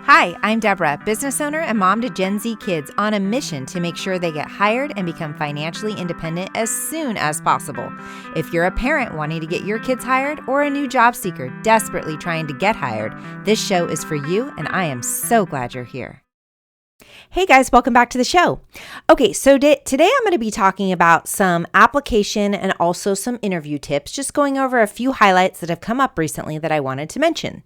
Hi, I'm Debra, business owner and mom to Gen Z kids on a mission to make sure they get hired and become financially independent as soon as possible. If you're a parent wanting to get your kids hired or a new job seeker desperately trying to get hired, this show is for you, and I am so glad you're here. Hey guys, welcome back to the show. Okay, so today I'm going to be talking about some application and also some interview tips, just going over a few highlights that have come up recently that I wanted to mention.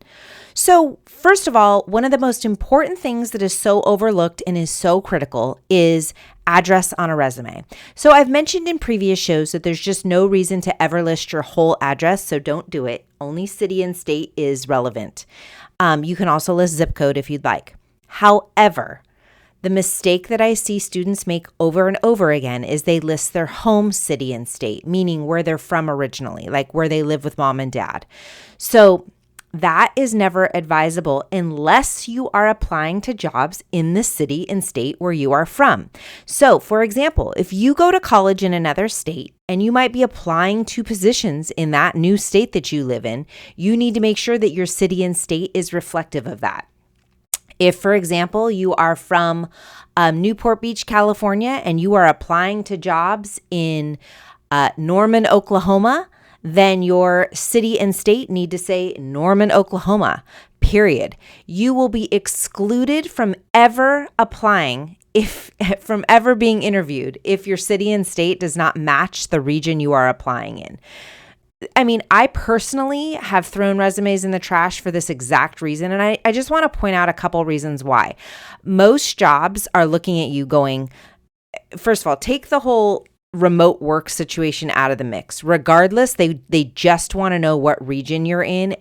So first of all, one of the most important things that is so overlooked and is so critical is address on a resume. So I've mentioned in previous shows that there's just no reason to ever list your whole address, so don't do it. Only city and state is relevant. You can also list zip code if you'd like. However, the mistake that I see students make over and over again is they list their home city and state, meaning where they're from originally, like where they live with mom and dad. So that is never advisable unless you are applying to jobs in the city and state where you are from. So, for example, if you go to college in another state and you might be applying to positions in that new state that you live in, you need to make sure that your city and state is reflective of that. If, for example, you are from Newport Beach, California, and you are applying to jobs in Norman, Oklahoma, then your city and state need to say Norman, Oklahoma, period. You will be excluded from ever applying, from ever being interviewed, if your city and state does not match the region you are applying in. I mean, I personally have thrown resumes in the trash for this exact reason, and I just want to point out a couple reasons why. Most jobs are looking at you going, first of all, take the whole remote work situation out of the mix. Regardless, they just want to know what region you're in,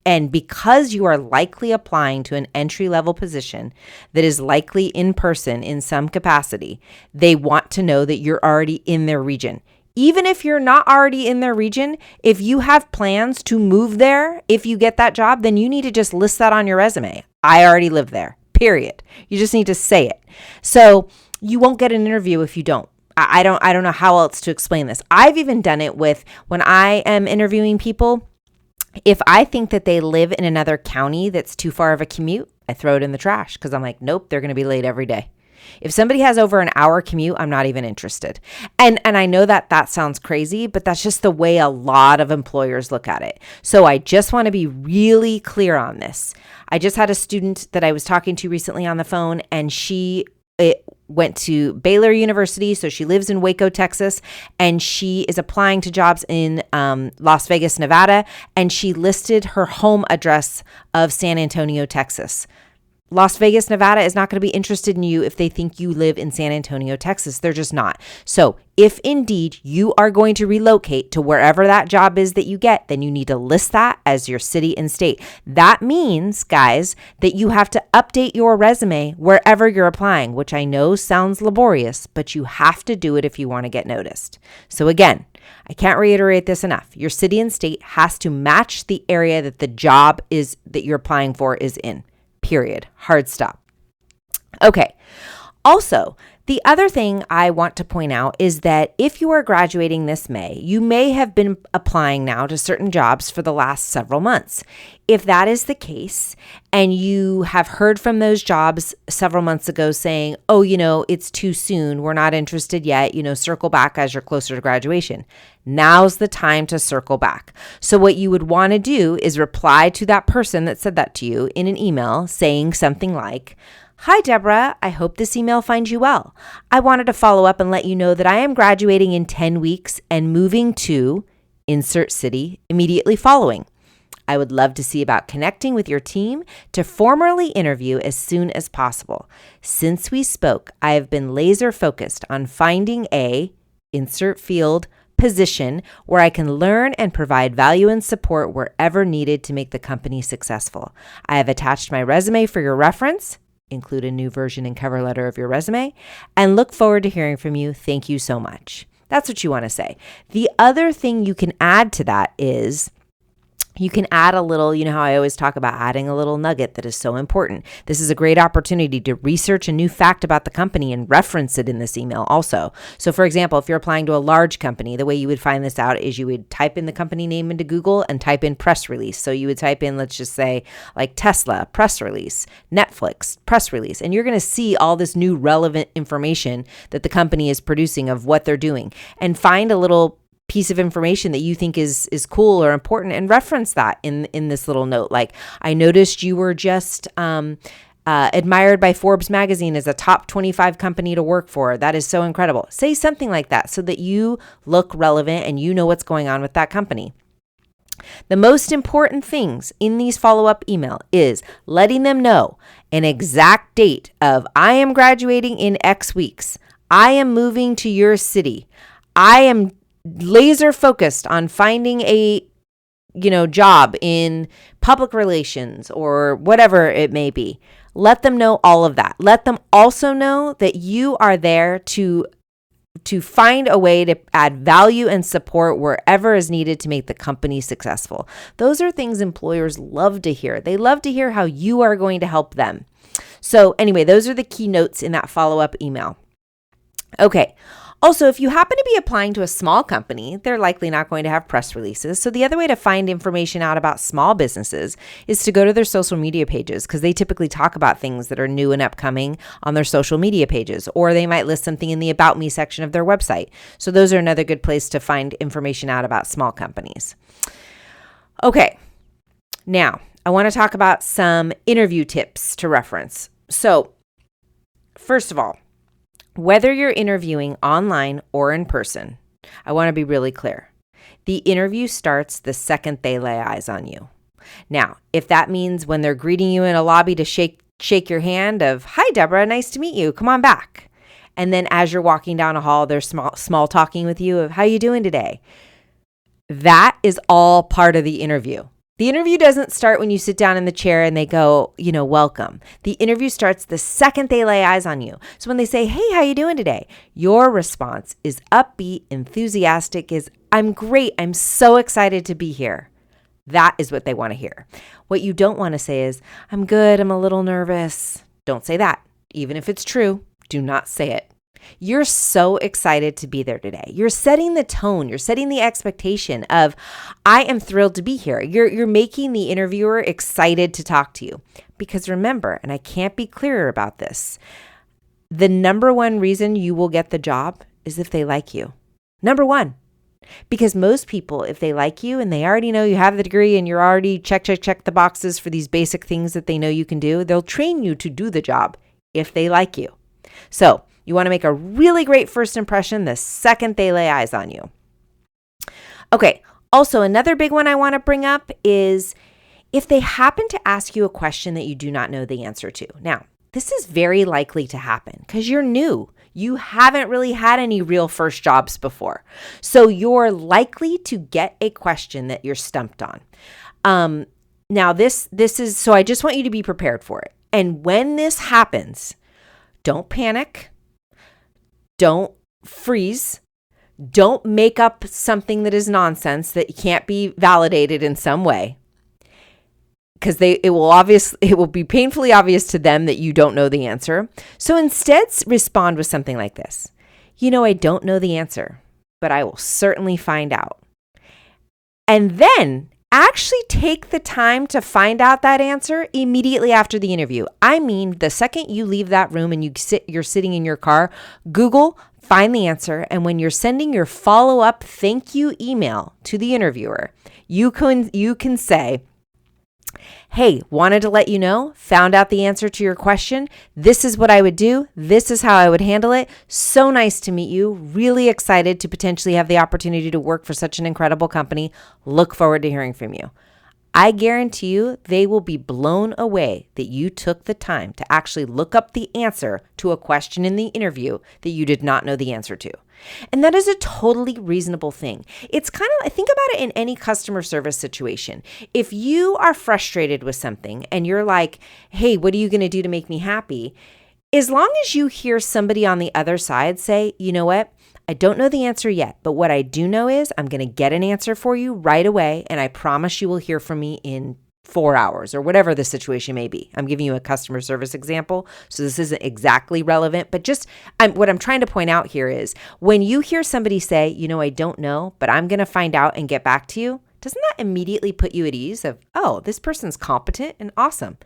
and because you are likely applying to an entry-level position that is likely in person in some capacity, they want to know that you're already in their region. Even if you're not already in their region, if you have plans to move there, if you get that job, then you need to just list that on your resume. I already live there, period. You just need to say it. So you won't get an interview if you don't. I don't know how else to explain this. I've even done it with when I am interviewing people. If I think that they live in another county that's too far of a commute, I throw it in the trash because I'm like, nope, they're going to be late every day. If somebody has over an hour commute, I'm not even interested. And I know that sounds crazy, but that's just the way a lot of employers look at it. So I just want to be really clear on this. I just had a student that I was talking to recently on the phone, and she went to Baylor University. So she lives in Waco, Texas, and she is applying to jobs in Las Vegas, Nevada. And she listed her home address of San Antonio, Texas. Las Vegas, Nevada is not going to be interested in you if they think you live in San Antonio, Texas. They're just not. So if indeed you are going to relocate to wherever that job is that you get, then you need to list that as your city and state. That means, guys, that you have to update your resume wherever you're applying, which I know sounds laborious, but you have to do it if you want to get noticed. So again, I can't reiterate this enough. Your city and state has to match the area that the job is that you're applying for is in. Period. Hard stop. Okay. Also, the other thing I want to point out is that if you are graduating this May, you may have been applying now to certain jobs for the last several months. If that is the case, and you have heard from those jobs several months ago saying, oh, it's too soon, we're not interested yet, circle back as you're closer to graduation. Now's the time to circle back. So what you would want to do is reply to that person that said that to you in an email saying something like, hi, Debra, I hope this email finds you well. I wanted to follow up and let you know that I am graduating in 10 weeks and moving to insert city immediately following. I would love to see about connecting with your team to formally interview as soon as possible. Since we spoke, I have been laser focused on finding a insert field position where I can learn and provide value and support wherever needed to make the company successful. I have attached my resume for your reference. Include a new version and cover letter of your resume, and look forward to hearing from you. Thank you so much. That's what you want to say. The other thing you can add to that is You can add a little, you know how I always talk about adding a little nugget that is so important. This is a great opportunity to research a new fact about the company and reference it in this email also. So for example, if you're applying to a large company, the way you would find this out is you would type in the company name into Google and type in press release. So you would type in, let's just say like Tesla, press release, Netflix, press release, and you're going to see all this new relevant information that the company is producing of what they're doing, and find a little piece of information that you think is cool or important and reference that in this little note. Like, I noticed you were just admired by Forbes magazine as a top 25 company to work for. That is so incredible. Say something like that so that you look relevant and you know what's going on with that company. The most important things in these follow-up email is letting them know an exact date of I am graduating in X weeks. I am moving to your city. I am laser focused on finding a job in public relations or whatever it may be. Let them know all of that. Let them also know that you are there to find a way to add value and support wherever is needed to make the company successful. Those are things employers love to hear. They love to hear how you are going to help them. So anyway, those are the key notes in that follow-up email. Okay. Also, if you happen to be applying to a small company, they're likely not going to have press releases. So the other way to find information out about small businesses is to go to their social media pages, because they typically talk about things that are new and upcoming on their social media pages, or they might list something in the About Me section of their website. So those are another good place to find information out about small companies. Okay, now I want to talk about some interview tips to reference. So first of all, whether you're interviewing online or in person, I want to be really clear. The interview starts the second they lay eyes on you. Now, if that means when they're greeting you in a lobby to shake your hand of, "Hi, Debra, nice to meet you. Come on back." And then as you're walking down a hall, they're small talking with you of, "How you doing today?" That is all part of the interview. The interview doesn't start when you sit down in the chair and they go, welcome. The interview starts the second they lay eyes on you. So when they say, "Hey, how you doing today?" your response is upbeat, enthusiastic, is, "I'm great. I'm so excited to be here." That is what they want to hear. What you don't want to say is, "I'm good. I'm a little nervous." Don't say that. Even if it's true, do not say it. You're so excited to be there today. You're setting the tone. You're setting the expectation of, I am thrilled to be here. You're making the interviewer excited to talk to you. Because remember, and I can't be clearer about this, the number one reason you will get the job is if they like you. Number one. Because most people, if they like you and they already know you have the degree and you're already check the boxes for these basic things that they know you can do, they'll train you to do the job if they like you. So you want to make a really great first impression the second they lay eyes on you. Okay, also another big one I want to bring up is if they happen to ask you a question that you do not know the answer to. Now, this is very likely to happen because you're new. You haven't really had any real first jobs before. So you're likely to get a question that you're stumped on. Now, this is, so I just want you to be prepared for it. And when this happens, don't panic. Don't freeze. Don't make up something that is nonsense that can't be validated in some way, because it will be painfully obvious to them that you don't know the answer. So instead, respond with something like this. I don't know the answer, but I will certainly find out. And then actually take the time to find out that answer immediately after the interview. I mean, the second you leave that room and you're sitting in your car, Google, find the answer. And when you're sending your follow-up thank you email to the interviewer, you can say, "Hey, wanted to let you know, found out the answer to your question. This is what I would do. This is how I would handle it. So nice to meet you. Really excited to potentially have the opportunity to work for such an incredible company. Look forward to hearing from you." I guarantee you they will be blown away that you took the time to actually look up the answer to a question in the interview that you did not know the answer to. And that is a totally reasonable thing. It's kind of, think about it in any customer service situation. If you are frustrated with something and you're like, "Hey, what are you going to do to make me happy?" As long as you hear somebody on the other side say, "You know what? I don't know the answer yet, but what I do know is I'm going to get an answer for you right away, and I promise you will hear from me in 4 hours or whatever the situation may be. I'm giving you a customer service example, so this isn't exactly relevant, but what I'm trying to point out here is when you hear somebody say, I don't know, but I'm going to find out and get back to you, doesn't that immediately put you at ease of, oh, this person's competent and awesome?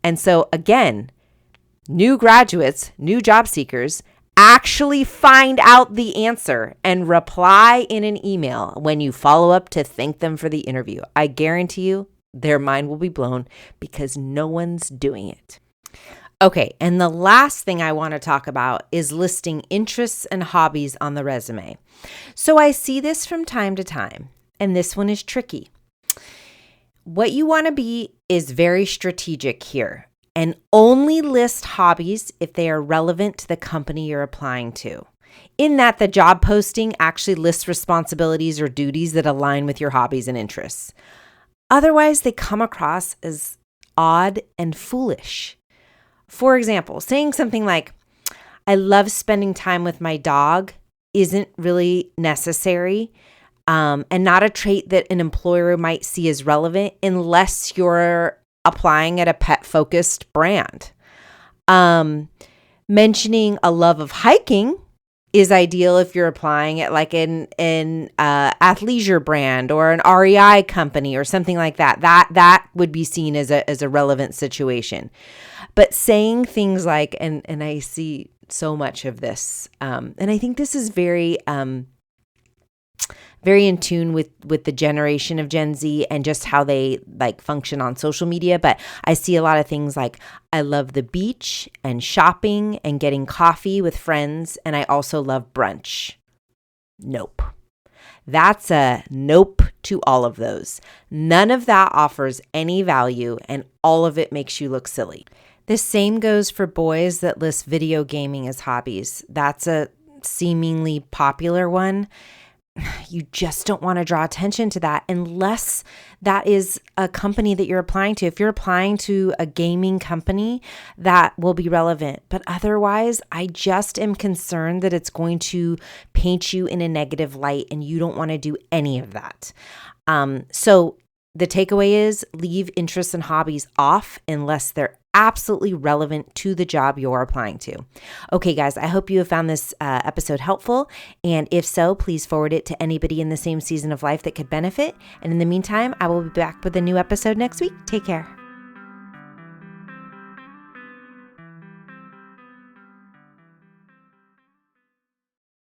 And so again, new graduates, new job seekers, actually find out the answer and reply in an email when you follow up to thank them for the interview. I guarantee you their mind will be blown because no one's doing it. Okay, and the last thing I want to talk about is listing interests and hobbies on the resume. So I see this from time to time, and this one is tricky. What you want to be is very strategic here and only list hobbies if they are relevant to the company you're applying to. In that the job posting actually lists responsibilities or duties that align with your hobbies and interests. Otherwise, they come across as odd and foolish. For example, saying something like, I love spending time with my dog isn't really necessary and not a trait that an employer might see as relevant unless you're applying at a pet-focused brand. Mentioning a love of hiking is ideal if you're applying at like an athleisure brand or an REI company or something like that. That would be seen as a relevant situation. But saying things like, and I see so much of this, and I think this is very in tune with the generation of Gen Z and just how they like function on social media. But I see a lot of things like, I love the beach and shopping and getting coffee with friends. And I also love brunch. Nope. That's a nope to all of those. None of that offers any value and all of it makes you look silly. The same goes for boys that list video gaming as hobbies. That's a seemingly popular one. You just don't want to draw attention to that unless that is a company that you're applying to. If you're applying to a gaming company, that will be relevant. But otherwise, I just am concerned that it's going to paint you in a negative light and you don't want to do any of that. So the takeaway is leave interests and hobbies off unless they're absolutely relevant to the job you're applying to. Okay, guys, I hope you have found this episode helpful. And if so, please forward it to anybody in the same season of life that could benefit. And in the meantime, I will be back with a new episode next week. Take care.